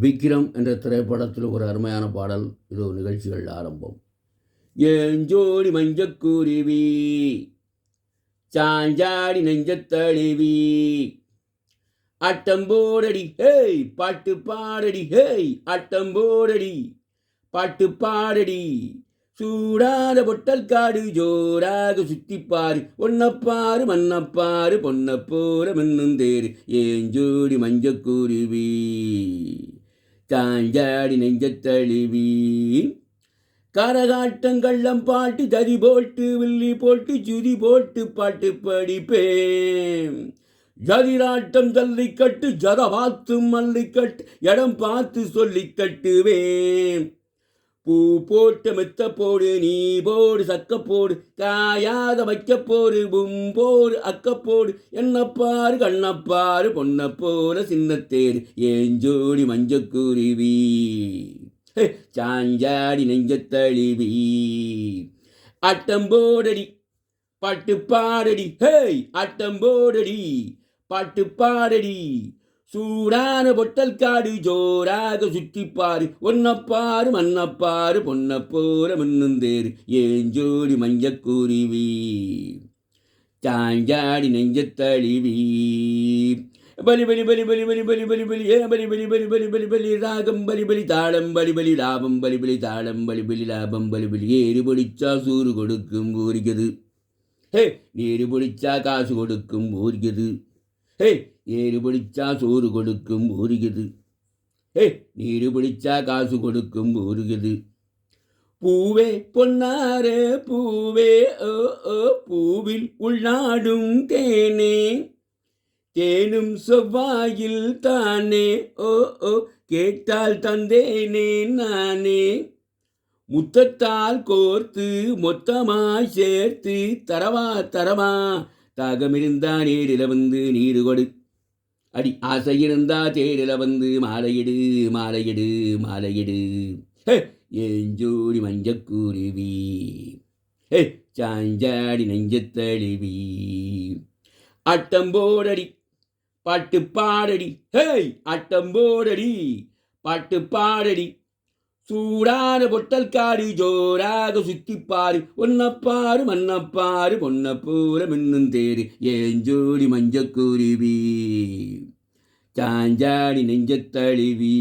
விக்ரம் என்ற திரைப்படத்தில் ஒரு அருமையான பாடல். இதோ நிகழ்ச்சிகள் ஆரம்பம். ஏஞ்சோடி மஞ்சக்குருவி சாஞ்சாடி நெஞ்சத்தழுவி அட்டம்போடடி ஹேய் பாட்டு பாடடி ஹேய் அட்டம்போடடி பாட்டு பாடடி சூடாத பொட்டல் காடு ஜோராக சுத்திப்பாரு ஒன்னப்பாரு மன்னப்பாரு பொன்ன போல மின்னும் தேரு ஏஞ்சோடி மஞ்சக்குருவி சாஞ்சாடி நெஞ்சத்தழுவி கரகாட்டங்கள்ளம் பாட்டு ததி போட்டு வில்லி போட்டு சுதி போட்டு பாட்டு படிப்பேன். ஜதிராட்டம் ஜல்லிக்கட்டு ஜத பார்த்து மல்லிக்கட்டு இடம் பார்த்து சொல்லி கட்டுவேன். பூ போட்டு மெத்த போடு நீ போடு சக்க போடு காயாத வைக்க போடு போடு அக்க போடு என்னப்பாரு கண்ணப்பாரு பொன்ன போல சின்னத்தேரு ஏஞ்சோடி மஞ்சக்குருவி சாஞ்சாடி நெஞ்சத்தழுவி அட்டம்போடடி பாட்டு பாடடி ஹேய் அட்டம்போடடி பாட்டு பாடடி சூடான பொட்டல் காடு ஜோராக சுற்றிப்பாரு ஒன்னப்பாரு மன்னப்பாரு பொன்ன போல மின்னுந்தேரு ஏஞ்சோடி மஞ்சக்குருவி சாஞ்சாடி நெஞ்சத்தழுவி பலி பலி பலி பலி பலி பலி பலி பலி ஏ பலி பலி பலி பலி பலி பலி ராகம் பலி பலி தாளம் பலி பலி லாபம் பலி பலி தாளம் பலி பலி லாபம் பலி பலி ஏறு பிடிச்சா சூறு கொடுக்கும் ஊரிக்கது ஹே நீரு பிடிச்சா காசு கொடுக்கும் ஊரிக்கது ஹே ஏறு பிடிச்சா சோறு கொடுக்கும் ஊரிக்கது ஹே நீரு பிடிச்சா காசு கொடுக்கும் ஊரிக்கது பூவே பொன்னாரே பூவே ஓ ஓ பூவில் உள்நாடும் தேனே தேனும் செவ்வாயில் தானே ஓ ஓ கேட்டால் தந்தேனே நானே முத்தத்தால் கோர்த்து மொத்தமாய் சேர்த்து தரவா தரவா தாகமிருந்தா நேரில் வந்து நீரு கொடு அடி ஆசையிருந்தா தேரில் வந்து மாலையிடு மாலையிடு மாலையிடு ஏஞ்சோடி மஞ்சக்குருவி சாஞ்சாடி நெஞ்சத்தழுவி அட்டம்போடடி பாட்டு பாடடி ஹேய் அட்டம்போடடி பாட்டு பாடடி சூடான பொட்டல் காடு ஜோராக சுத்திப்பாரு ஒன்னப்பாரு மன்னப்பாரு பொன்ன போல மின்னும் தேரு ஏஞ்சோடி மஞ்சக்குருவி சாஞ்சாடி நெஞ்சத்தழுவி